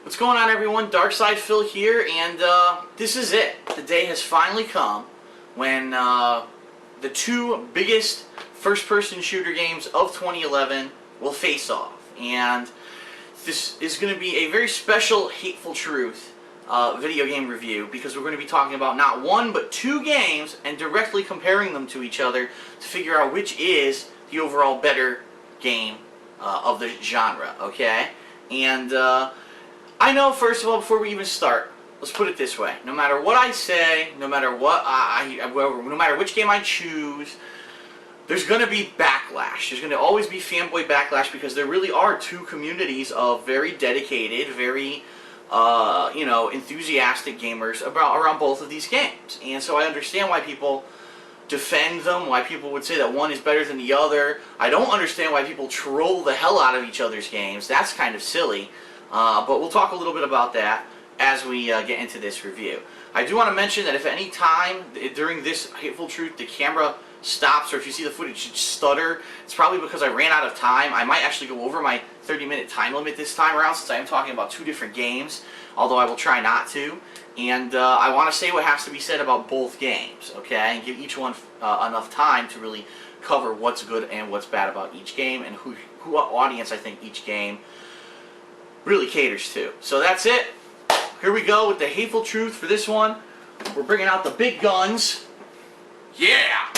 What's going on, everyone? Darkside Phil here, and this is it. The day has finally come when the two biggest first-person shooter games of 2011 will face off. And this is going to be a very special Hateful Truth video game review, because we're going to be talking about not one but two games and directly comparing them to each other to figure out which is the overall better game of the genre, okay? And I know, first of all, before we even start, let's put it this way: no matter what I say, no matter what no matter which game I choose, there's going to be backlash. There's going to always be fanboy backlash, because there really are two communities of very dedicated, very enthusiastic gamers around both of these games. And so I understand why people defend them, why people would say that one is better than the other. I don't understand why people troll the hell out of each other's games. That's kind of silly. But we'll talk a little bit about that as we get into this review. I do want to mention that if at any time during this Hateful Truth the camera stops, or if you see the footage stutter, it's probably because I ran out of time. I might actually go over my 30-minute time limit this time around, since I am talking about two different games, although I will try not to. And I want to say what has to be said about both games, okay? And give each one enough time to really cover what's good and what's bad about each game, and who audience I think each game really caters to. So that's it. Here we go with the Hateful Truth for this one. We're bringing out the big guns. Yeah!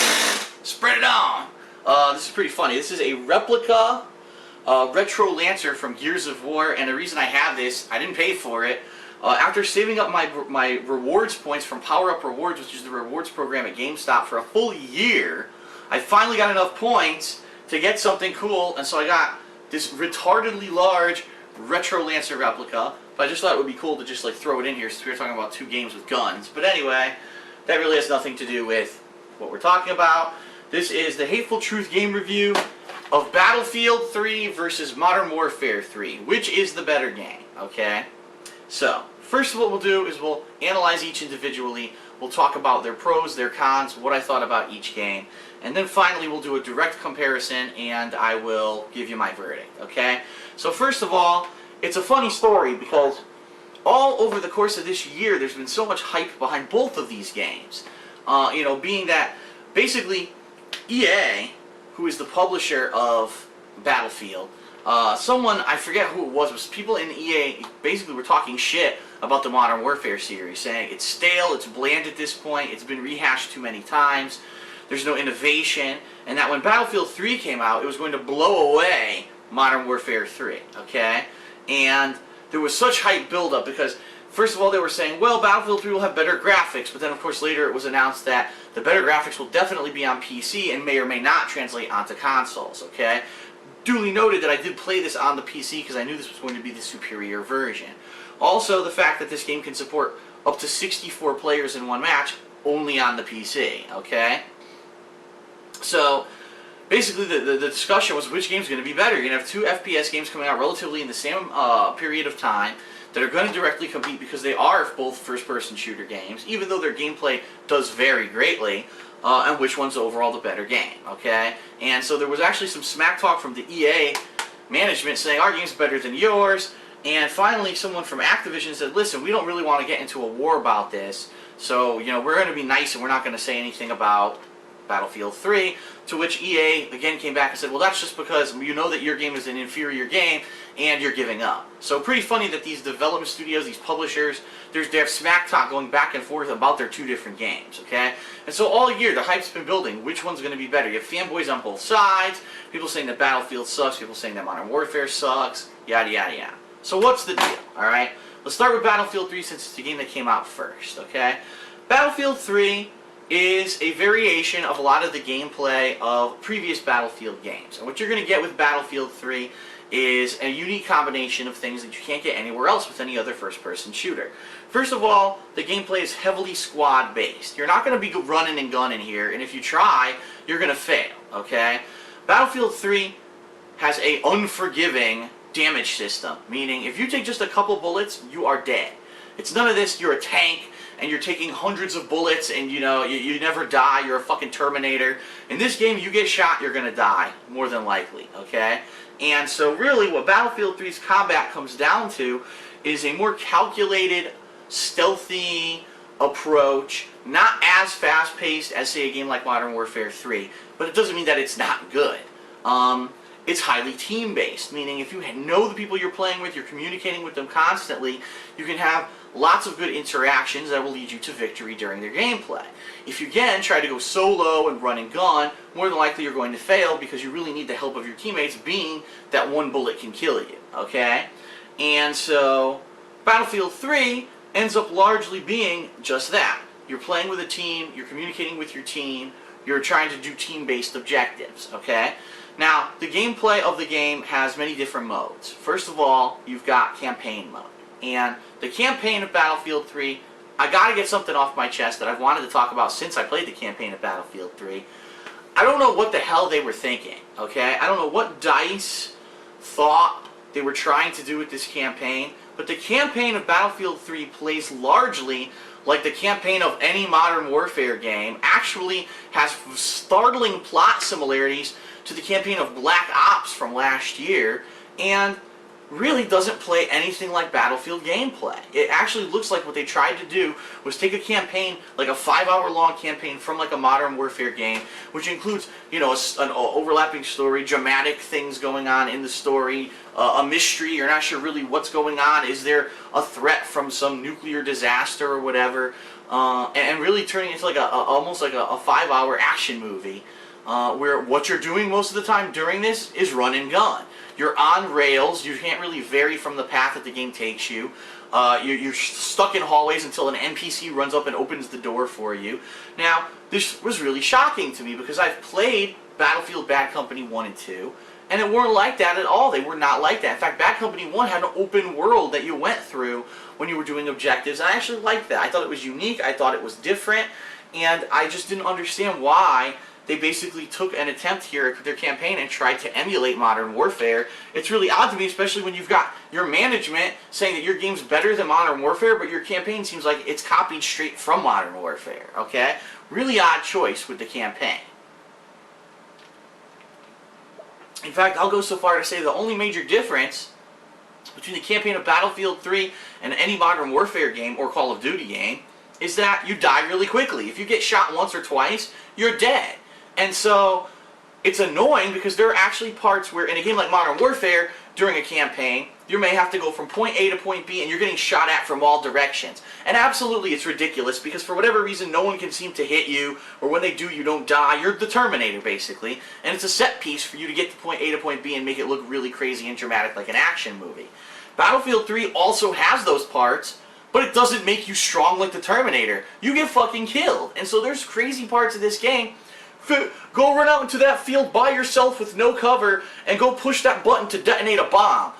Spread it on! This is pretty funny. This is a replica Retro Lancer from Gears of War, and the reason I have this, I didn't pay for it. After saving up my rewards points from Power Up Rewards, which is the rewards program at GameStop, for a full year, I finally got enough points to get something cool, and so I got this retardedly large Retro Lancer replica. But I just thought it would be cool to just like throw it in here, since we were talking about two games with guns. But anyway, that really has nothing to do with what we're talking about. This is the Hateful Truth game review of Battlefield 3 versus Modern Warfare 3. Which is the better game, okay? So, first what we'll do is we'll analyze each individually. We'll talk about their pros, their cons, what I thought about each game. And then finally we'll do a direct comparison, and I will give you my verdict, okay? So first of all, it's a funny story, because all over the course of this year there's been so much hype behind both of these games. Being that basically EA, who is the publisher of Battlefield, someone, I forget who it was people in EA basically were talking shit about the Modern Warfare series, saying it's stale, it's bland at this point, it's been rehashed too many times, there's no innovation, and that when Battlefield 3 came out, it was going to blow away Modern Warfare 3, okay? And there was such hype buildup, because first of all they were saying, well, Battlefield 3 will have better graphics, but then of course later it was announced that the better graphics will definitely be on PC and may or may not translate onto consoles, okay? Duly noted that I did play this on the PC because I knew this was going to be the superior version. Also, the fact that this game can support up to 64 players in one match only on the PC, okay? So basically the discussion was which game's going to be better. You're going to have two FPS games coming out relatively in the same period of time that are going to directly compete, because they are both first-person shooter games, even though their gameplay does vary greatly, and which one's overall the better game, okay? And so there was actually some smack talk from the EA management saying our game's better than yours, and finally someone from Activision said, listen, we don't really want to get into a war about this, so we're going to be nice and we're not going to say anything about Battlefield 3, to which EA again came back and said, well, that's just because you know that your game is an inferior game and you're giving up. So pretty funny that these development studios, these publishers, they have smack talk going back and forth about their two different games, okay? And so all year the hype's been building. Which one's going to be better? You have fanboys on both sides, people saying that Battlefield sucks, people saying that Modern Warfare sucks, yada yada yada. So what's the deal, alright? Let's start with Battlefield 3, since it's the game that came out first, okay? Battlefield 3 is a variation of a lot of the gameplay of previous Battlefield games. And what you're going to get with Battlefield 3 is a unique combination of things that you can't get anywhere else with any other first-person shooter. First of all, the gameplay is heavily squad-based. You're not going to be running and gunning here, and if you try, you're going to fail, okay? Battlefield 3 has a unforgiving damage system, meaning if you take just a couple bullets, you are dead. It's none of this, you're a tank, and you're taking hundreds of bullets, and you never die, you're a fucking Terminator. In this game, you get shot, you're gonna die, more than likely, okay? And so really what Battlefield 3's combat comes down to It is a more calculated, stealthy approach, not as fast-paced as, say, a game like Modern Warfare 3, but it doesn't mean that it's not good. It's highly team-based, meaning if you know the people you're playing with, you're communicating with them constantly, you can have lots of good interactions that will lead you to victory during their gameplay. If you, again, try to go solo and run and gun, more than likely you're going to fail because you really need the help of your teammates, being that one bullet can kill you, okay? And so, Battlefield 3 ends up largely being just that. You're playing with a team, you're communicating with your team, you're trying to do team-based objectives, okay? Now, the gameplay of the game has many different modes. First of all, you've got campaign mode. And the campaign of Battlefield 3, I gotta get something off my chest that I've wanted to talk about since I played the campaign of Battlefield 3. I don't know what the hell they were thinking, okay? I don't know what DICE thought they were trying to do with this campaign, but the campaign of Battlefield 3 plays largely like the campaign of any Modern Warfare game, actually has startling plot similarities to the campaign of Black Ops from last year, and really doesn't play anything like Battlefield gameplay. It actually looks like what they tried to do was take a campaign, like a 5-hour-long campaign from like a Modern Warfare game, which includes, you know, an overlapping story, dramatic things going on in the story, a mystery, you're not sure really what's going on, is there a threat from some nuclear disaster or whatever, and really turning into like almost like a 5-hour action movie, where what you're doing most of the time during this is run and gun. You're on rails, you can't really vary from the path that the game takes you. You're stuck in hallways until an NPC runs up and opens the door for you. Now, this was really shocking to me because I've played Battlefield Bad Company 1 and 2, and it weren't like that at all. They were not like that. In fact, Bad Company 1 had an open world that you went through when you were doing objectives, and I actually liked that. I thought it was unique, I thought it was different, and I just didn't understand why they basically took an attempt here at their campaign and tried to emulate Modern Warfare. It's really odd to me, especially when you've got your management saying that your game's better than Modern Warfare, but your campaign seems like it's copied straight from Modern Warfare, okay? Really odd choice with the campaign. In fact, I'll go so far to say the only major difference between the campaign of Battlefield 3 and any Modern Warfare game or Call of Duty game is that you die really quickly. If you get shot once or twice, you're dead. And so, it's annoying because there are actually parts where, in a game like Modern Warfare, during a campaign, you may have to go from point A to point B and you're getting shot at from all directions. And absolutely it's ridiculous because for whatever reason no one can seem to hit you, or when they do you don't die. You're the Terminator basically, and it's a set piece for you to get to point A to point B and make it look really crazy and dramatic like an action movie. Battlefield 3 also has those parts, but it doesn't make you strong like the Terminator. You get fucking killed. And so there's crazy parts of this game. Go run out into that field by yourself with no cover and go push that button to detonate a bomb.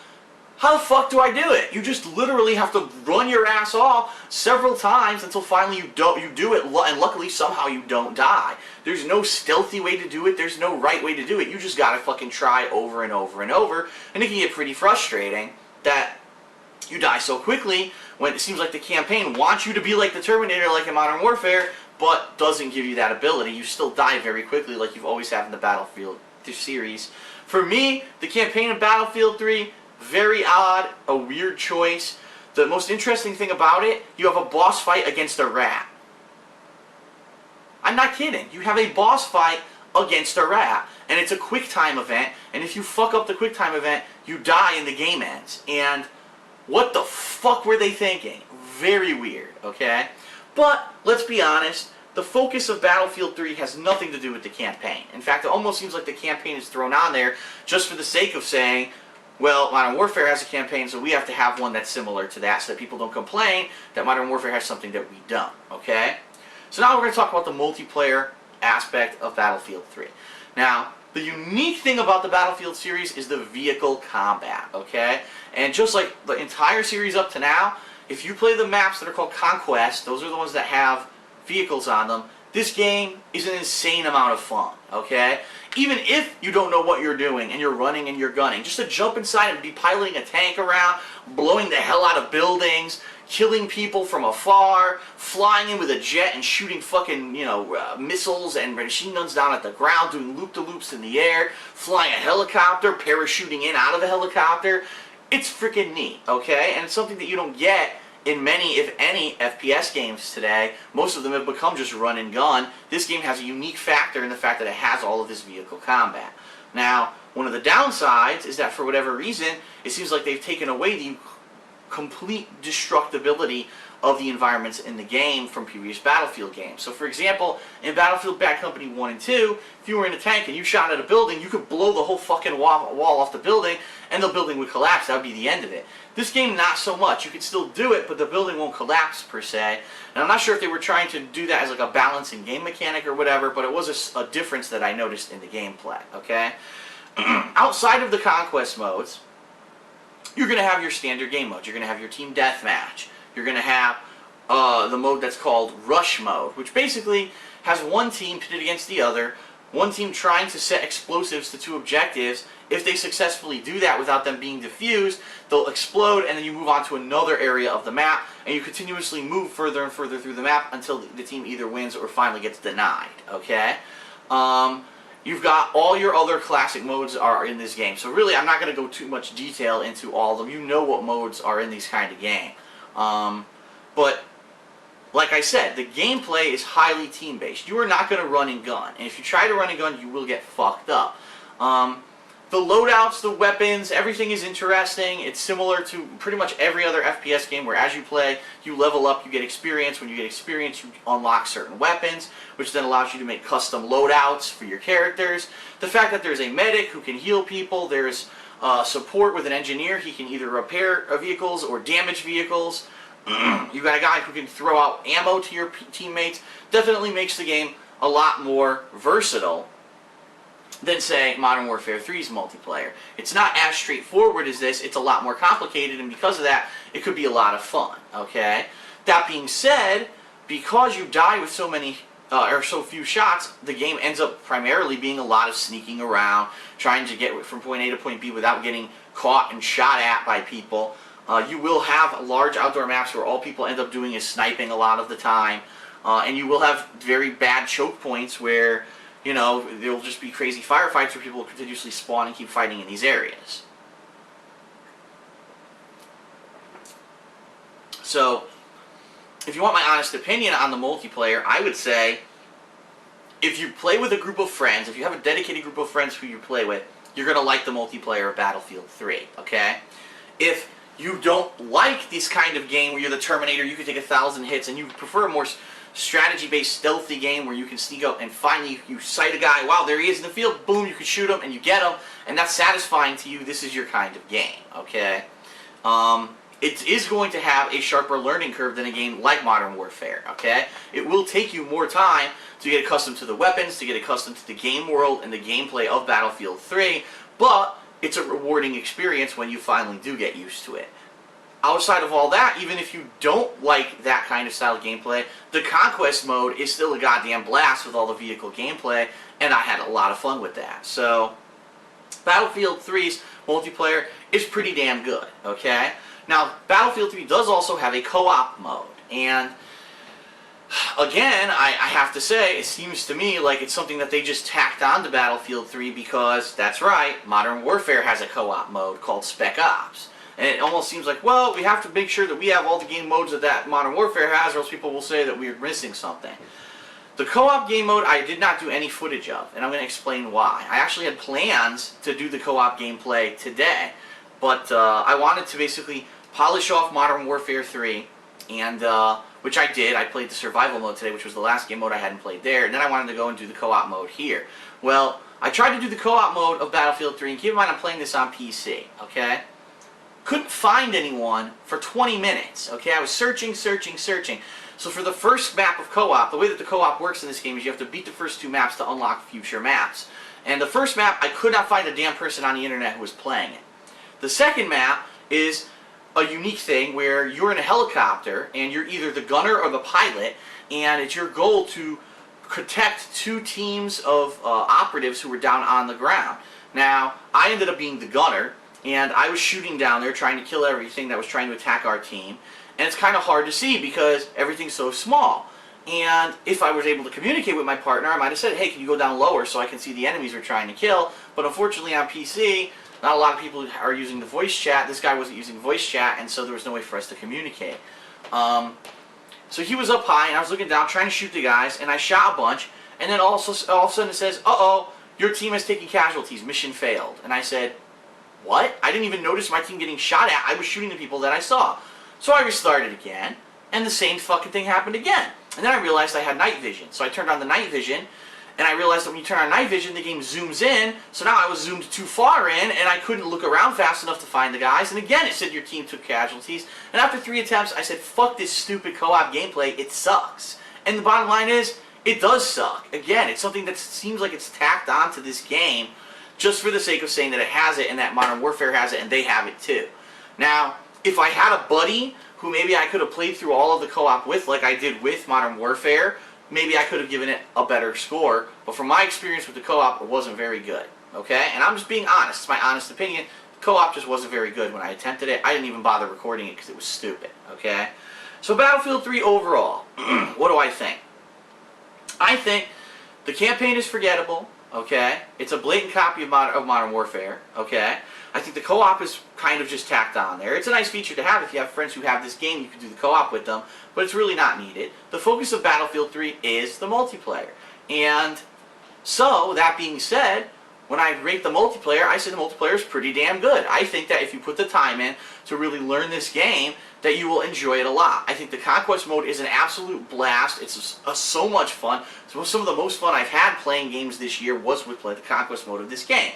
How the fuck do I do it? You just literally have to run your ass off several times until finally you do it, and luckily somehow you don't die. There's no stealthy way to do it, there's no right way to do it. You just gotta fucking try over and over and over, and it can get pretty frustrating that you die so quickly when it seems like the campaign wants you to be like the Terminator, like in Modern Warfare, but doesn't give you that ability. You still die very quickly like you've always had in the Battlefield series. For me, the campaign of Battlefield 3, very odd, a weird choice. The most interesting thing about it, you have a boss fight against a rat. I'm not kidding. You have a boss fight against a rat, and it's a quick time event, and if you fuck up the quick time event, you die and the game ends. And what the fuck were they thinking? Very weird, okay? But, let's be honest, the focus of Battlefield 3 has nothing to do with the campaign. In fact, it almost seems like the campaign is thrown on there just for the sake of saying, well, Modern Warfare has a campaign, so we have to have one that's similar to that so that people don't complain that Modern Warfare has something that we don't, okay? So now we're going to talk about the multiplayer aspect of Battlefield 3. Now, the unique thing about the Battlefield series is the vehicle combat, okay? And just like the entire series up to now, if you play the maps that are called Conquest, those are the ones that have vehicles on them, this game is an insane amount of fun, okay? Even if you don't know what you're doing and you're running and you're gunning, just to jump inside and be piloting a tank around, blowing the hell out of buildings, killing people from afar, flying in with a jet and shooting fucking, missiles and machine guns down at the ground, doing loop-de-loops in the air, flying a helicopter, parachuting in out of a helicopter. it's freaking neat, okay? And it's something that you don't get in many, if any, FPS games today. Most of them have become just run and gun. This game has a unique factor in the fact that it has all of this vehicle combat. Now, one of the downsides is that for whatever reason, it seems like they've taken away the complete destructibility of the environments in the game from previous Battlefield games. So for example, in Battlefield Bad Company 1 and 2, if you were in a tank and you shot at a building, you could blow the whole fucking wall off the building and the building would collapse. That would be the end of it. This game, not so much. You could still do it, but the building won't collapse per se. And I'm not sure if they were trying to do that as like a balancing game mechanic or whatever, but it was a difference that I noticed in the gameplay, okay? Outside of the conquest modes, you're going to have your standard game modes. You're going to have your team deathmatch. You're going to have the mode that's called Rush Mode, which basically has one team pitted against the other, one team trying to set explosives to two objectives. If they successfully do that without them being defused, they'll explode, and then you move on to another area of the map, and you continuously move further and further through the map until the team either wins or finally gets denied, okay? You've got all your other classic modes are in this game. So really, I'm not going to go too much detail into all of them. You know what modes are in these kind of games. But like I said, the gameplay is highly team-based. You are not going to run and gun. And if you try to run and gun, you will get fucked up. The loadouts, the weapons, everything is interesting. It's similar to pretty much every other FPS game where as you play, you level up, you get experience. When you get experience, you unlock certain weapons, which then allows you to make custom loadouts for your characters. The fact that there's a medic who can heal people, there's support with an engineer. He can either repair vehicles or damage vehicles. You've got a guy who can throw out ammo to your teammates. Definitely makes the game a lot more versatile than, say, Modern Warfare 3's multiplayer. It's not as straightforward as this. It's a lot more complicated, and because of that, it could be a lot of fun, okay? That being said, because you die with so many or so few shots, the game ends up primarily being a lot of sneaking around, trying to get from point A to point B without getting caught and shot at by people. You will have large outdoor maps where all people end up doing is sniping a lot of the time, and you will have very bad choke points where, you know, there will just be crazy firefights where people will continuously spawn and keep fighting in these areas. So, if you want my honest opinion on the multiplayer, I would say if you play with a group of friends, if you have a dedicated group of friends who you play with, you're going to like the multiplayer of Battlefield 3, okay? If you don't like this kind of game where you're the Terminator, you can take 1,000 hits, and you prefer a more strategy-based stealthy game where you can sneak up and finally you sight a guy, wow, there he is in the field, boom, you can shoot him and you get him, and that's satisfying to you, this is your kind of game, okay? It is going to have a sharper learning curve than a game like Modern Warfare, okay? It will take you more time to get accustomed to the weapons, to get accustomed to the game world and the gameplay of Battlefield 3, but it's a rewarding experience when you finally do get used to it. Outside of all that, even if you don't like that kind of style of gameplay, the Conquest mode is still a goddamn blast with all the vehicle gameplay, and I had a lot of fun with that. So, Battlefield 3's multiplayer is pretty damn good, okay? Now, Battlefield 3 does also have a co-op mode, and again, I have to say, it seems to me like it's something that they just tacked on to Battlefield 3 because, that's right, Modern Warfare has a co-op mode called Spec Ops. And it almost seems like, well, we have to make sure that we have all the game modes that Modern Warfare has, or else people will say that we're missing something. The co-op game mode I did not do any footage of, and I'm going to explain why. I actually had plans to do the co-op gameplay today, but I wanted to basically polish off Modern Warfare 3, and which I did. I played the survival mode today, which was the last game mode I hadn't played there, and then I wanted to go and do the co-op mode here. Well, I tried to do the co-op mode of Battlefield 3, and keep in mind I'm playing this on PC, okay? Couldn't find anyone for 20 minutes, okay? I was searching. So for the first map of co-op, the way that the co-op works in this game is you have to beat the first two maps to unlock future maps. And the first map, I could not find a damn person on the internet who was playing it. The second map is a unique thing where you're in a helicopter and you're either the gunner or the pilot, and it's your goal to protect two teams of operatives who were down on the ground. Now, I ended up being the gunner, and I was shooting down there trying to kill everything that was trying to attack our team, and it's kind of hard to see because everything's so small. And if I was able to communicate with my partner, I might have said, hey, can you go down lower so I can see the enemies we're trying to kill? But unfortunately on PC, Not a lot of people are using the voice chat. This guy wasn't using voice chat, and so there was no way for us to communicate. So he was up high, and I was looking down, trying to shoot the guys, and I shot a bunch, and then all of a sudden it says, uh-oh, your team has taken casualties, mission failed. And I said, what? I didn't even notice my team getting shot at. I was shooting the people that I saw. So I restarted again, and the same fucking thing happened again. And then I realized I had night vision. So I turned on the night vision, and I realized that when you turn on night vision, the game zooms in. So now I was zoomed too far in, and I couldn't look around fast enough to find the guys. And again, it said your team took casualties. And after 3 attempts, I said, fuck this stupid co-op gameplay. It sucks. And the bottom line is, it does suck. Again, it's something that seems like it's tacked onto this game just for the sake of saying that it has it and that Modern Warfare has it and they have it too. Now, if I had a buddy who maybe I could have played through all of the co-op with, like I did with Modern Warfare, maybe I could have given it a better score. But from my experience with the co-op, it wasn't very good. Okay? And I'm just being honest. It's my honest opinion. The co-op just wasn't very good when I attempted it. I didn't even bother recording it because it was stupid. Okay? So Battlefield 3 overall, what do I think? I think the campaign is forgettable. Okay? It's a blatant copy of Modern Warfare. Okay? I think the co-op is kind of just tacked on there. It's a nice feature to have if you have friends who have this game. You can do the co-op with them, but it's really not needed. The focus of Battlefield 3 is the multiplayer. And so, that being said, when I rate the multiplayer, I say the multiplayer is pretty damn good. I think that if you put the time in to really learn this game, that you will enjoy it a lot. I think the Conquest mode is an absolute blast. It's so much fun. Some of the most fun I've had playing games this year was with the Conquest mode of this game.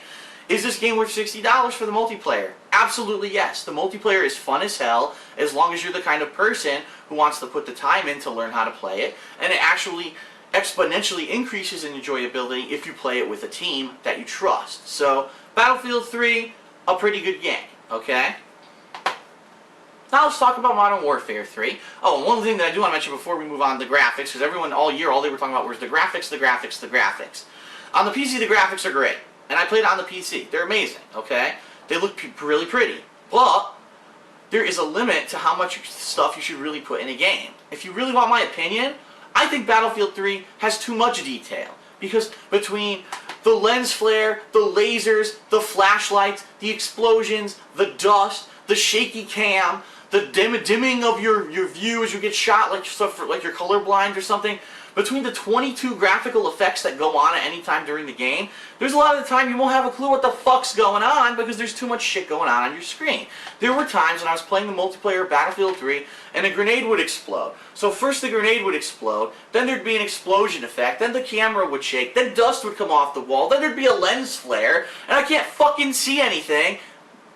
Is this game worth $60 for the multiplayer? Absolutely yes. The multiplayer is fun as hell as long as you're the kind of person who wants to put the time in to learn how to play it, and it actually exponentially increases in enjoyability if you play it with a team that you trust. So, Battlefield 3, a pretty good game, okay? Now let's talk about Modern Warfare 3. Oh, and one thing that I do want to mention before we move on to the graphics, because everyone all year, all they were talking about was the graphics, the graphics, the graphics. On the PC, the graphics are great. And I played it on the PC. They're amazing, okay? They look really pretty. But there is a limit to how much stuff you should really put in a game. If you really want my opinion, I think Battlefield 3 has too much detail. Because between the lens flare, the lasers, the flashlights, the explosions, the dust, the shaky cam, the dimming of your view as you get shot, like stuff like you're colorblind or something, between the 22 graphical effects that go on at any time during the game, there's a lot of the time you won't have a clue what the fuck's going on because there's too much shit going on your screen. There were times when I was playing the multiplayer of Battlefield 3 and a grenade would explode. So first the grenade would explode, then there'd be an explosion effect, then the camera would shake, then dust would come off the wall, then there'd be a lens flare, and I can't fucking see anything.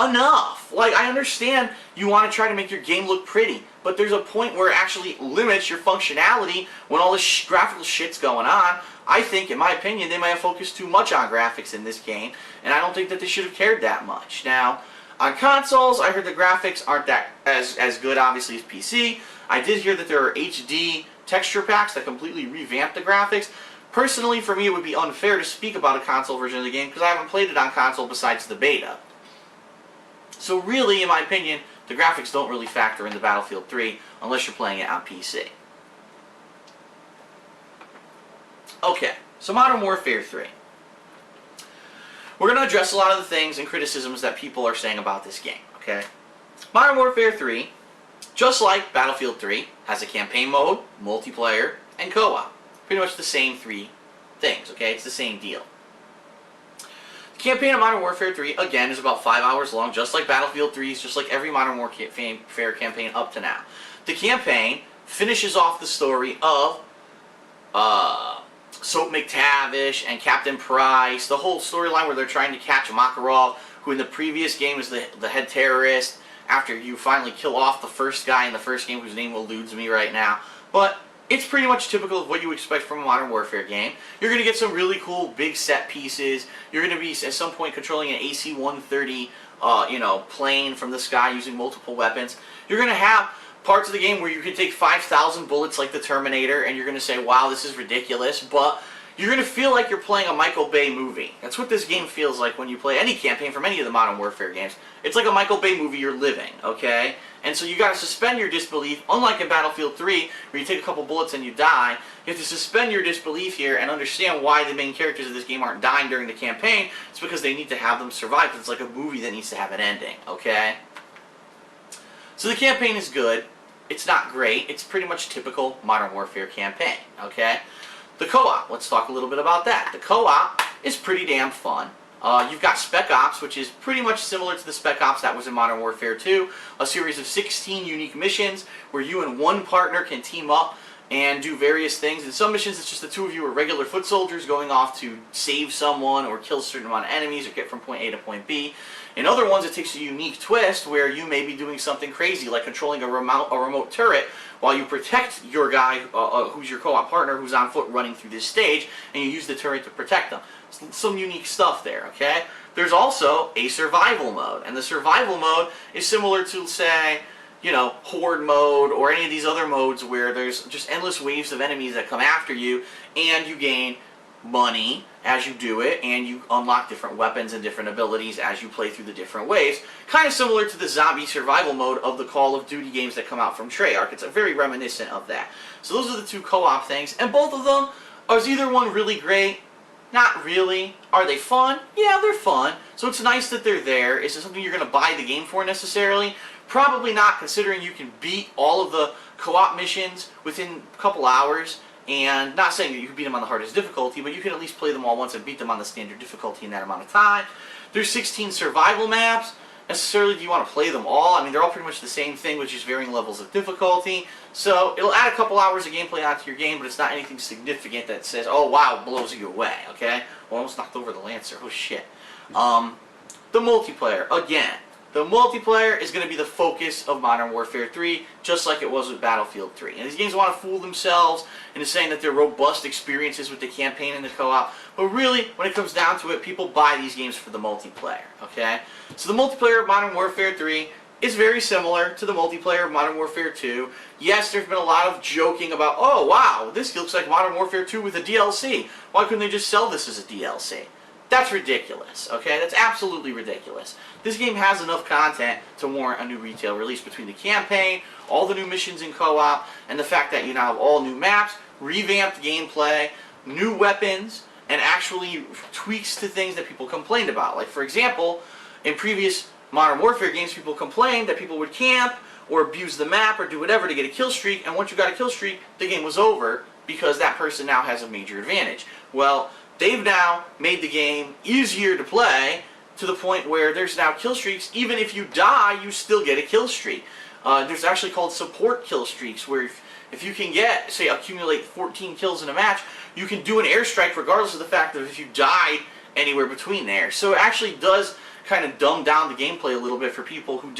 Enough. Like, I understand you want to try to make your game look pretty, but there's a point where it actually limits your functionality when all this graphical shit's going on. I think, in my opinion, they might have focused too much on graphics in this game, and I don't think that they should have cared that much. Now, on consoles, I heard the graphics aren't that as good, obviously, as PC. I did hear that there are HD texture packs that completely revamp the graphics. Personally, for me, it would be unfair to speak about a console version of the game because I haven't played it on console besides the beta. So really, in my opinion, the graphics don't really factor into Battlefield 3 unless you're playing it on PC. Okay, so Modern Warfare 3. We're going to address a lot of the things and criticisms that people are saying about this game, okay? Modern Warfare 3, just like Battlefield 3, has a campaign mode, multiplayer, and co-op. Pretty much the same three things, okay? It's the same deal. The campaign of Modern Warfare 3, again, is about 5 hours long, just like Battlefield 3's, just like every Modern Warfare campaign up to now. The campaign finishes off the story of Soap McTavish and Captain Price, the whole storyline where they're trying to catch Makarov, who in the previous game was the head terrorist, after you finally kill off the first guy in the first game, whose name eludes me right now. But it's pretty much typical of what you expect from a Modern Warfare game. You're going to get some really cool big set pieces. You're going to be, at some point, controlling an AC-130 plane from the sky using multiple weapons. You're going to have parts of the game where you can take 5,000 bullets like the Terminator, and you're going to say, wow, this is ridiculous. But you're going to feel like you're playing a Michael Bay movie. That's what this game feels like when you play any campaign from any of the Modern Warfare games. It's like a Michael Bay movie you're living, okay? And so you got to suspend your disbelief, unlike in Battlefield 3, where you take a couple bullets and you die. You have to suspend your disbelief here and understand why the main characters of this game aren't dying during the campaign. It's because they need to have them survive, because it's like a movie that needs to have an ending, okay? So the campaign is good. It's not great. It's pretty much typical Modern Warfare campaign, okay? The co-op, let's talk a little bit about that. The co-op is pretty damn fun. You've got Spec Ops, which is pretty much similar to the Spec Ops that was in Modern Warfare 2, a series of 16 unique missions where you and one partner can team up and do various things. In some missions, it's just the two of you are regular foot soldiers going off to save someone or kill a certain amount of enemies or get from point A to point B. In other ones, it takes a unique twist where you may be doing something crazy, like controlling a remote turret while you protect your guy, who's your co-op partner, who's on foot running through this stage, and you use the turret to protect them. Some unique stuff there, okay? There's also a survival mode, and the survival mode is similar to, say, you know, horde mode or any of these other modes where there's just endless waves of enemies that come after you, and you gain money as you do it, and you unlock different weapons and different abilities as you play through the different waves. Kind of similar to the zombie survival mode of the Call of Duty games that come out from Treyarch. It's very reminiscent of that. So those are the two co-op things, and both of them, is either one really great? Not really. Are they fun? Yeah, they're fun. So it's nice that they're there. Is it something you're going to buy the game for necessarily? Probably not, considering you can beat all of the co-op missions within a couple hours. And not saying that you can beat them on the hardest difficulty, but you can at least play them all once and beat them on the standard difficulty in that amount of time. There's 16 survival maps. Necessarily, do you want to play them all? I mean, they're all pretty much the same thing, with just varying levels of difficulty. So it'll add a couple hours of gameplay onto your game, but it's not anything significant that says, oh wow, it blows you away, okay? Well, I almost knocked over the Lancer. Oh shit. The multiplayer, again. The multiplayer is going to be the focus of Modern Warfare 3, just like it was with Battlefield 3. And these games want to fool themselves into saying that they're robust experiences with the campaign and the co-op, but really, when it comes down to it, people buy these games for the multiplayer, okay? So the multiplayer of Modern Warfare 3 is very similar to the multiplayer of Modern Warfare 2. Yes, there's been a lot of joking about, oh wow, this looks like Modern Warfare 2 with a DLC. Why couldn't they just sell this as a DLC? That's ridiculous, okay? That's absolutely ridiculous. This game has enough content to warrant a new retail release between the campaign, all the new missions in co-op, and the fact that you now have all new maps, revamped gameplay, new weapons, and actually tweaks to things that people complained about. Like, for example, in previous Modern Warfare games, people complained that people would camp or abuse the map or do whatever to get a kill streak, and once you got a kill streak, the game was over because that person now has a major advantage. Well, they've now made the game easier to play to the point where there's now kill streaks. Even if you die, you still get a kill streak. There's actually called support kill streaks, where if you can get, say, accumulate 14 kills in a match, you can do an airstrike regardless of the fact that if you died anywhere between there. So it actually does kind of dumb down the gameplay a little bit for people who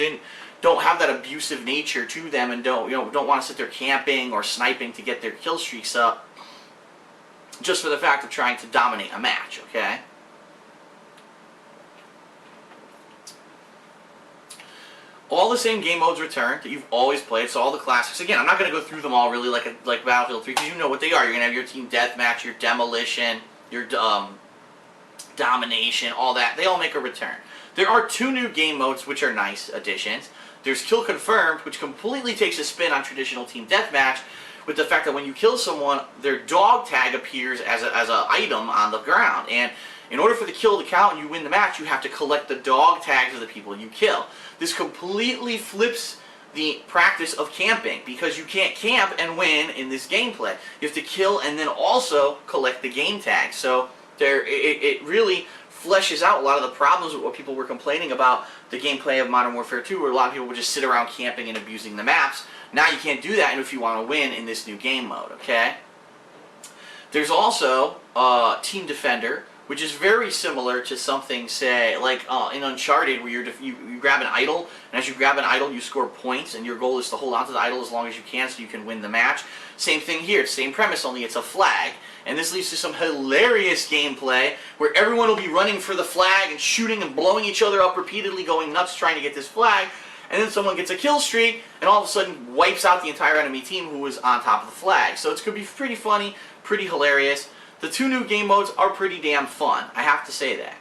don't have that abusive nature to them and don't want to sit there camping or sniping to get their kill streaks up, just for the fact of trying to dominate a match, okay? All the same game modes return that you've always played, so all the classics. Again, I'm not going to go through them all really like Battlefield 3, because you know what they are. You're going to have your team deathmatch, your demolition, your domination, all that. They all make a return. There are 2 new game modes which are nice additions. There's Kill Confirmed, which completely takes a spin on traditional team deathmatch, with the fact that when you kill someone, their dog tag appears as an item on the ground. And in order for the kill to count and you win the match, you have to collect the dog tags of the people you kill. This completely flips the practice of camping, because you can't camp and win in this gameplay. You have to kill and then also collect the game tags. So it really fleshes out a lot of the problems with what people were complaining about the gameplay of Modern Warfare 2, where a lot of people would just sit around camping and abusing the maps. Now you can't do that if you want to win in this new game mode, okay? There's also Team Defender, which is very similar to something, say, like in Uncharted, where you grab an idol, and as you grab an idol, you score points, and your goal is to hold on to the idol as long as you can so you can win the match. Same thing here, same premise, only it's a flag. And this leads to some hilarious gameplay where everyone will be running for the flag and shooting and blowing each other up repeatedly, going nuts trying to get this flag. And then someone gets a kill streak and all of a sudden wipes out the entire enemy team who was on top of the flag. So it's going to be pretty funny, pretty hilarious. The 2 new game modes are pretty damn fun, I have to say that.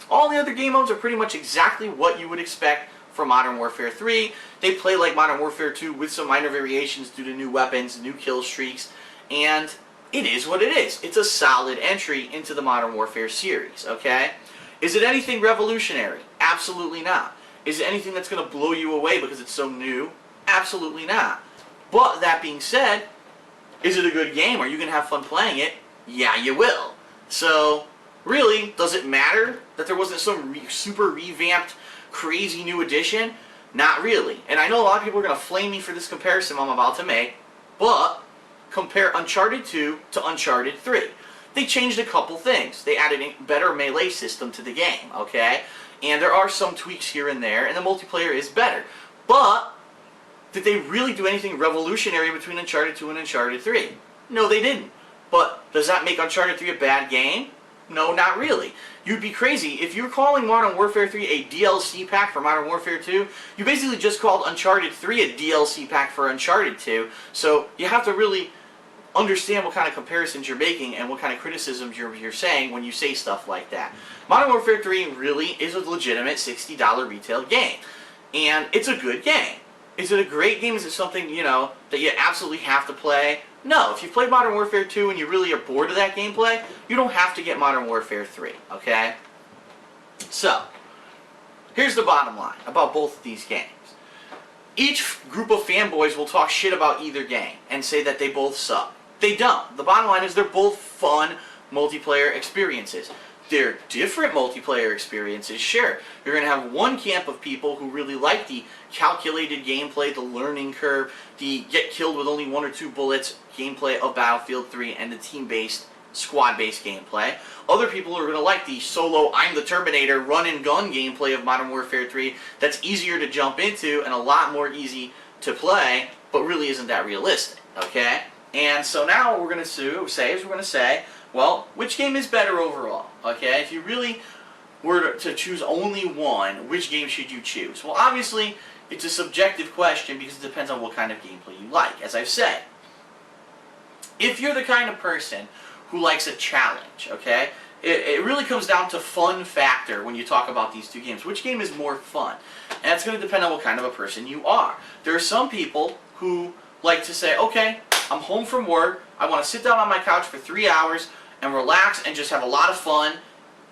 All the other game modes are pretty much exactly what you would expect from Modern Warfare 3. They play like Modern Warfare 2 with some minor variations due to new weapons, new kill streaks, and it is what it is. It's a solid entry into the Modern Warfare series, okay? Is it anything revolutionary? Absolutely not. Is it anything that's going to blow you away because it's so new? Absolutely not. But that being said, is it a good game? Are you going to have fun playing it? Yeah, you will. So, really, does it matter that there wasn't some super revamped, crazy new edition? Not really. And I know a lot of people are going to flame me for this comparison I'm about to make, but compare Uncharted 2 to Uncharted 3. They changed a couple things. They added a better melee system to the game, okay? And there are some tweaks here and there, and the multiplayer is better. But did they really do anything revolutionary between Uncharted 2 and Uncharted 3? No, they didn't. But does that make Uncharted 3 a bad game? No, not really. You'd be crazy. If you're calling Modern Warfare 3 a DLC pack for Modern Warfare 2, you basically just called Uncharted 3 a DLC pack for Uncharted 2. So you have to really understand what kind of comparisons you're making and what kind of criticisms you're saying when you say stuff like that. Modern Warfare 3 really is a legitimate $60 retail game. And it's a good game. Is it a great game? Is it something, you know, that you absolutely have to play? No. If you've played Modern Warfare 2 and you really are bored of that gameplay, you don't have to get Modern Warfare 3, okay? So, here's the bottom line about both of these games. Each group of fanboys will talk shit about either game and say that they both suck. They don't. The bottom line is they're both fun multiplayer experiences. They're different multiplayer experiences, sure. You're going to have one camp of people who really like the calculated gameplay, the learning curve, the get killed with only 1 or 2 bullets gameplay of Battlefield 3, and the team-based, squad-based gameplay. Other people are going to like the solo, I'm the Terminator, run-and-gun gameplay of Modern Warfare 3 that's easier to jump into and a lot more easy to play, but really isn't that realistic, okay? And so now what we're going to say, well, which game is better overall? Okay, if you really were to choose only one, which game should you choose? Well, obviously, it's a subjective question because it depends on what kind of gameplay you like, as I've said. If you're the kind of person who likes a challenge, okay, it really comes down to fun factor when you talk about these two games. Which game is more fun? And it's going to depend on what kind of a person you are. There are some people who like to say, okay, I'm home from work, I want to sit down on my couch for 3 hours and relax and just have a lot of fun,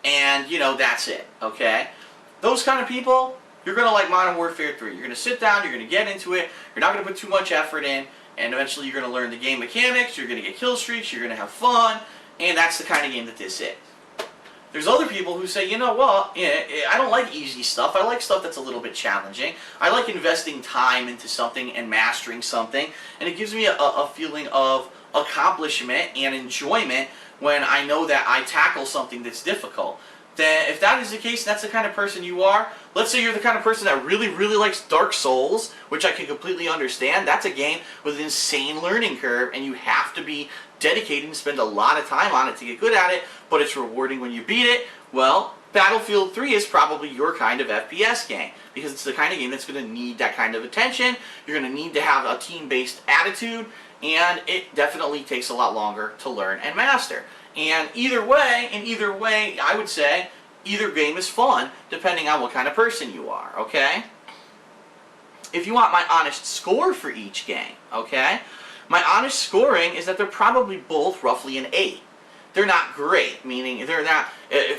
and, you know, that's it, okay? Those kind of people, you're going to like Modern Warfare 3. You're going to sit down, you're going to get into it, you're not going to put too much effort in, and eventually you're going to learn the game mechanics, you're going to get kill streaks, you're going to have fun, and that's the kind of game that this is. There's other people who say, you know what, I don't like easy stuff, I like stuff that's a little bit challenging. I like investing time into something and mastering something, and it gives me a feeling of accomplishment and enjoyment when I know that I tackle something that's difficult. Then if that is the case, that's the kind of person you are. Let's say you're the kind of person that really, really likes Dark Souls, which I can completely understand. That's a game with an insane learning curve, and you have to be dedicated and spend a lot of time on it to get good at it, but it's rewarding when you beat it. Well, Battlefield 3 is probably your kind of FPS game, because it's the kind of game that's going to need that kind of attention. You're going to need to have a team-based attitude, and it definitely takes a lot longer to learn and master. And either way, I would say, either game is fun, depending on what kind of person you are, okay? If you want my honest score for each game, okay? My honest scoring is that they're probably both roughly an 8. They're not great, meaning they're not,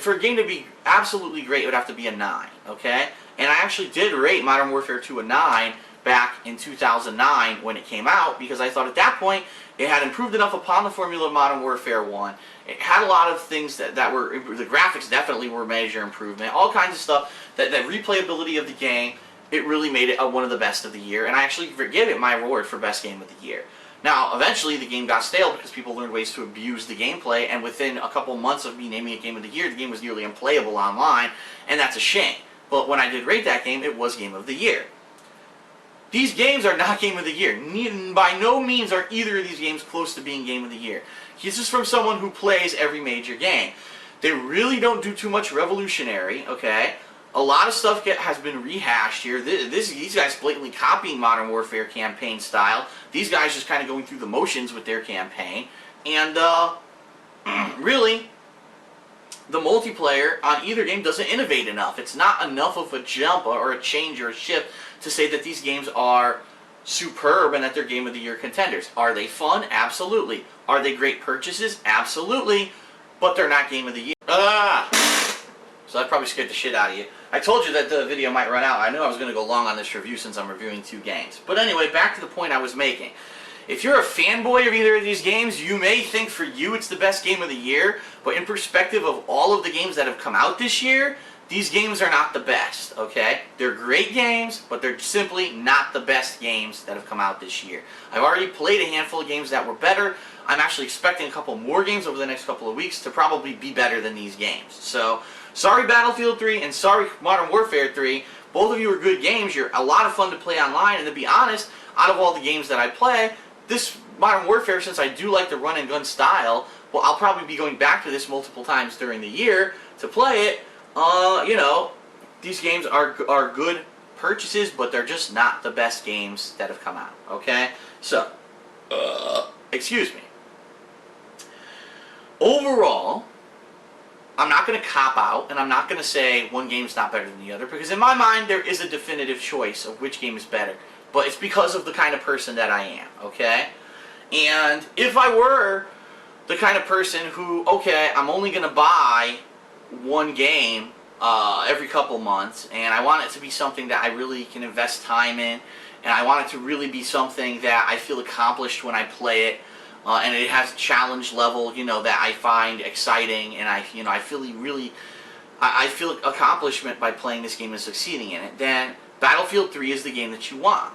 for a game to be absolutely great, it would have to be a 9, okay? And I actually did rate Modern Warfare 2 a 9 back in 2009 when it came out, because I thought at that point it had improved enough upon the formula of Modern Warfare 1. It had a lot of things that were, the graphics definitely were major improvement, all kinds of stuff, that replayability of the game, it really made it one of the best of the year, and I actually gave it my award for best game of the year. Now, eventually the game got stale because people learned ways to abuse the gameplay, and within a couple months of me naming it Game of the Year, the game was nearly unplayable online, and that's a shame. But when I did rate that game, it was Game of the Year. These games are not Game of the Year. By no means are either of these games close to being Game of the Year. This is from someone who plays every major game. They really don't do too much revolutionary, okay? A lot of stuff has been rehashed here. These guys blatantly copying Modern Warfare campaign style. These guys just kind of going through the motions with their campaign. And really, the multiplayer on either game doesn't innovate enough. It's not enough of a jump or a change or a shift to say that these games are superb and that they're Game of the Year contenders. Are they fun? Absolutely. Are they great purchases? Absolutely. But they're not Game of the Year. So that probably scared the shit out of you. I told you that the video might run out. I knew I was going to go long on this review since I'm reviewing 2 games. But anyway, back to the point I was making. If you're a fanboy of either of these games, you may think for you it's the best game of the year, but in perspective of all of the games that have come out this year, these games are not the best, okay? They're great games, but they're simply not the best games that have come out this year. I've already played a handful of games that were better. I'm actually expecting a couple more games over the next couple of weeks to probably be better than these games. So, sorry Battlefield 3 and sorry Modern Warfare 3. Both of you are good games. You're a lot of fun to play online, and to be honest, out of all the games that I play, this Modern Warfare, since I do like the run and gun style, well, I'll probably be going back to this multiple times during the year to play it. You know, these games are good purchases, but they're just not the best games that have come out, okay? So, excuse me. Overall, I'm not going to cop out, and I'm not going to say one game's not better than the other, because in my mind, there is a definitive choice of which game is better. But it's because of the kind of person that I am, okay? And if I were the kind of person who, okay, I'm only going to buy one game every couple months, and I want it to be something that I really can invest time in, and I want it to really be something that I feel accomplished when I play it, and it has a challenge level, you know, that I find exciting, and I feel accomplishment by playing this game and succeeding in it, then Battlefield 3 is the game that you want.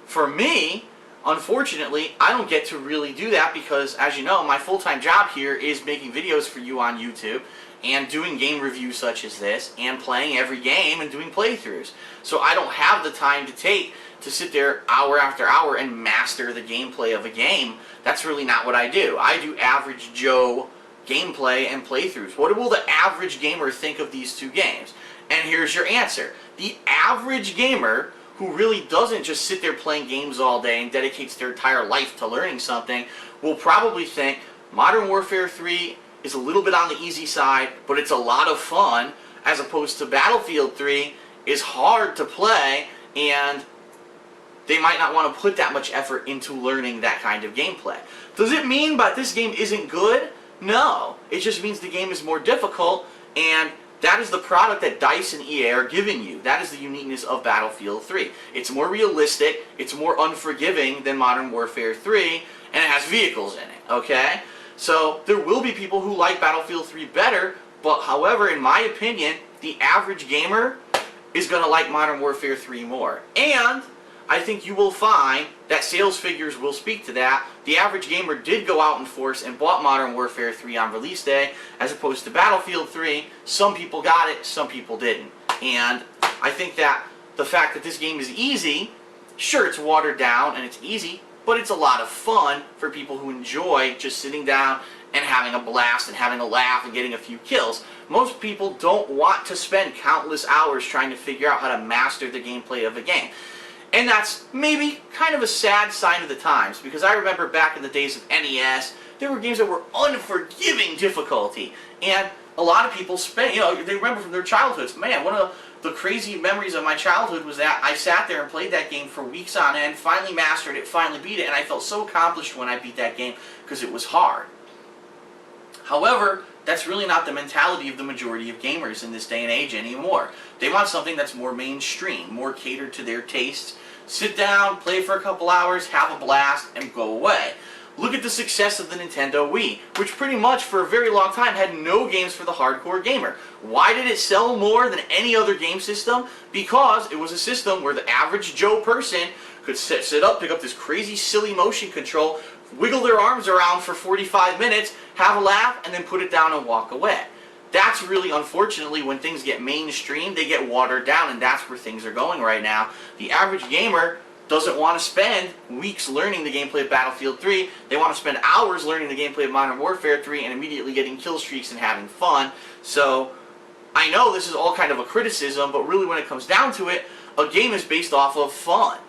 For me, unfortunately, I don't get to really do that because, as you know, my full-time job here is making videos for you on YouTube and doing game reviews such as this and playing every game and doing playthroughs. So I don't have the time to take to sit there hour after hour and master the gameplay of a game. That's really not what I do. I do average Joe gameplay and playthroughs. What will the average gamer think of these 2 games? And here's your answer. The average gamer who really doesn't just sit there playing games all day and dedicates their entire life to learning something, will probably think Modern Warfare 3 is a little bit on the easy side, but it's a lot of fun, as opposed to Battlefield 3 is hard to play, and they might not want to put that much effort into learning that kind of gameplay. Does it mean that this game isn't good? No. It just means the game is more difficult, and that is the product that DICE and EA are giving you. That is the uniqueness of Battlefield 3. It's more realistic, it's more unforgiving than Modern Warfare 3, and it has vehicles in it, okay? So, there will be people who like Battlefield 3 better, but however, in my opinion, the average gamer is going to like Modern Warfare 3 more. And I think you will find that sales figures will speak to that. The average gamer did go out in force and bought Modern Warfare 3 on release day, as opposed to Battlefield 3. Some people got it, some people didn't. And I think that the fact that this game is easy, sure, it's watered down and it's easy, but it's a lot of fun for people who enjoy just sitting down and having a blast and having a laugh and getting a few kills. Most people don't want to spend countless hours trying to figure out how to master the gameplay of a game. And that's maybe kind of a sad sign of the times, because I remember back in the days of NES, there were games that were unforgiving difficulty, and a lot of people spent, you know, they remember from their childhoods. Man, one of the crazy memories of my childhood was that I sat there and played that game for weeks on end, finally mastered it, finally beat it, and I felt so accomplished when I beat that game because it was hard. However, that's really not the mentality of the majority of gamers in this day and age anymore. They want something that's more mainstream, more catered to their tastes. Sit down, play for a couple hours, have a blast, and go away. Look at the success of the Nintendo Wii, which pretty much for a very long time had no games for the hardcore gamer. Why did it sell more than any other game system? Because it was a system where the average Joe person could sit up, pick up this crazy silly motion control, wiggle their arms around for 45 minutes, have a laugh, and then put it down and walk away. That's really, unfortunately, when things get mainstream, they get watered down, and that's where things are going right now. The average gamer doesn't want to spend weeks learning the gameplay of Battlefield 3. They want to spend hours learning the gameplay of Modern Warfare 3 and immediately getting kill streaks and having fun. So, I know this is all kind of a criticism, but really when it comes down to it, a game is based off of fun.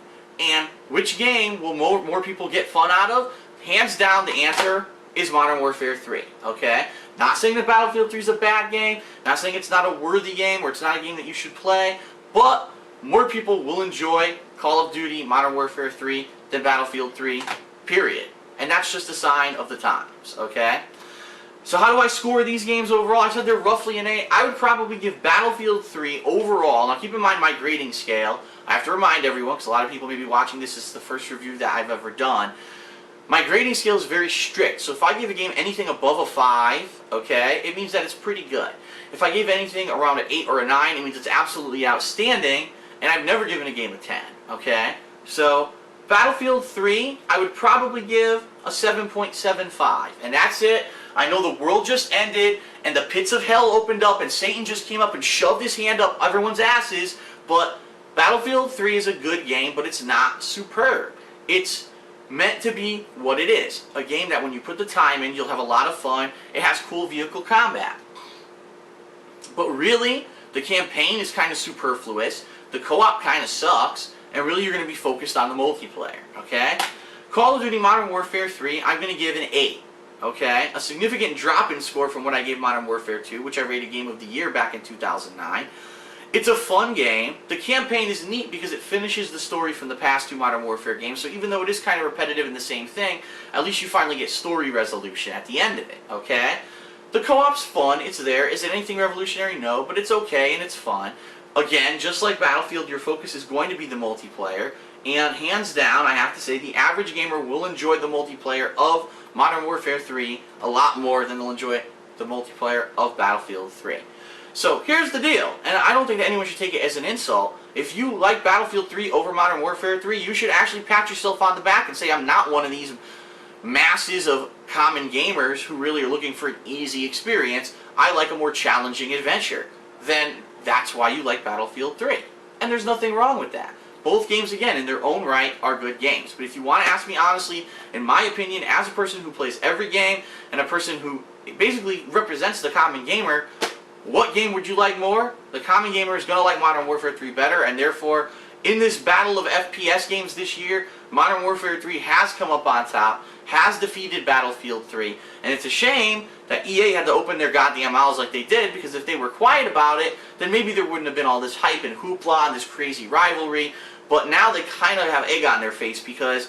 And which game will more people get fun out of? Hands down, the answer is Modern Warfare 3, okay? Not saying that Battlefield 3 is a bad game, not saying it's not a worthy game or it's not a game that you should play, but more people will enjoy Call of Duty Modern Warfare 3 than Battlefield 3, period. And that's just a sign of the times, okay? So how do I score these games overall? I said they're roughly an 8. I would probably give Battlefield 3 overall, now keep in mind my grading scale. I have to remind everyone, because a lot of people may be watching this is the first review that I've ever done. My grading scale is very strict, so if I give a game anything above a 5, okay, it means that it's pretty good. If I give anything around an 8 or a 9, it means it's absolutely outstanding, and I've never given a game a 10, okay? So, Battlefield 3, I would probably give a 7.75, and that's it. I know the world just ended, and the pits of hell opened up, and Satan just came up and shoved his hand up everyone's asses, but Battlefield 3 is a good game, but it's not superb. It's meant to be what it is. A game that when you put the time in, you'll have a lot of fun. It has cool vehicle combat. But really, the campaign is kind of superfluous. The co-op kind of sucks. And really, you're going to be focused on the multiplayer. Okay? Call of Duty Modern Warfare 3, I'm going to give an 8. Okay? A significant drop in score from what I gave Modern Warfare 2, which I rated Game of the Year back in 2009. It's a fun game. The campaign is neat because it finishes the story from the past 2 Modern Warfare games, so even though it is kind of repetitive and the same thing, at least you finally get story resolution at the end of it, okay? The co-op's fun, it's there. Is it anything revolutionary? No, but it's okay and it's fun. Again, just like Battlefield, your focus is going to be the multiplayer, and hands down, I have to say, the average gamer will enjoy the multiplayer of Modern Warfare 3 a lot more than they'll enjoy the multiplayer of Battlefield 3. So here's the deal, and I don't think that anyone should take it as an insult. If you like Battlefield 3 over Modern Warfare 3, you should actually pat yourself on the back and say, I'm not one of these masses of common gamers who really are looking for an easy experience. I like a more challenging adventure. Then that's why you like Battlefield 3. And there's nothing wrong with that. Both games, again, in their own right, are good games. But if you want to ask me honestly, in my opinion, as a person who plays every game, and a person who basically represents the common gamer, what game would you like more? The common gamer is going to like Modern Warfare 3 better, and therefore, in this battle of FPS games this year, Modern Warfare 3 has come up on top, has defeated Battlefield 3, and it's a shame that EA had to open their goddamn mouths like they did, because if they were quiet about it, then maybe there wouldn't have been all this hype and hoopla and this crazy rivalry, but now they kind of have egg on their face, because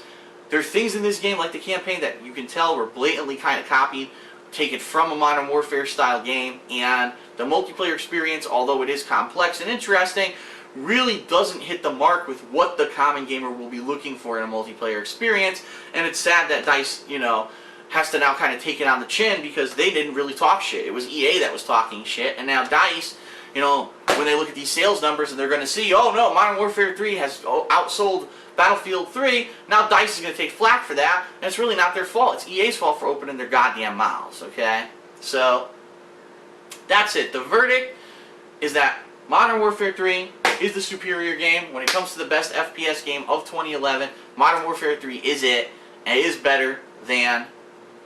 there are things in this game, like the campaign, that you can tell were blatantly kind of copied, taken from a Modern Warfare style game, and the multiplayer experience, although it is complex and interesting, really doesn't hit the mark with what the common gamer will be looking for in a multiplayer experience. And it's sad that DICE, has to now kind of take it on the chin, because they didn't really talk shit. It was EA that was talking shit, and now DICE, when they look at these sales numbers and they're going to see, oh no, Modern Warfare 3 has outsold Battlefield 3, now DICE is going to take flack for that, and it's really not their fault. It's EA's fault for opening their goddamn mouths, okay? So, that's it. The verdict is that Modern Warfare 3 is the superior game. When it comes to the best FPS game of 2011, Modern Warfare 3 is it, and it is better than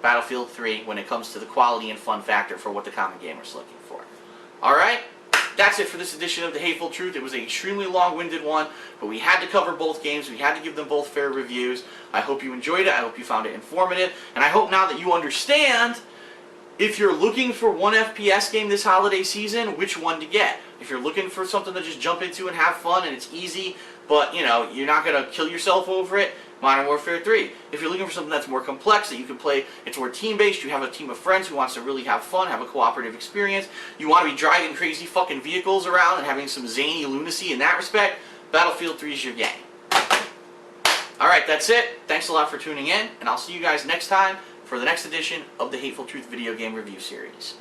Battlefield 3 when it comes to the quality and fun factor for what the common gamer is looking for. Alright? That's it for this edition of The Hateful Truth. It was an extremely long-winded one, but we had to cover both games. We had to give them both fair reviews. I hope you enjoyed it. I hope you found it informative. And I hope now that you understand, if you're looking for one FPS game this holiday season, which one to get. If you're looking for something to just jump into and have fun and it's easy, but you're not going to kill yourself over it, Modern Warfare 3. If you're looking for something that's more complex, that you can play, it's more team-based, you have a team of friends who wants to really have fun, have a cooperative experience, you want to be driving crazy fucking vehicles around and having some zany lunacy in that respect, Battlefield 3 is your game. Alright, that's it. Thanks a lot for tuning in, and I'll see you guys next time for the next edition of the Hateful Truth video game review series.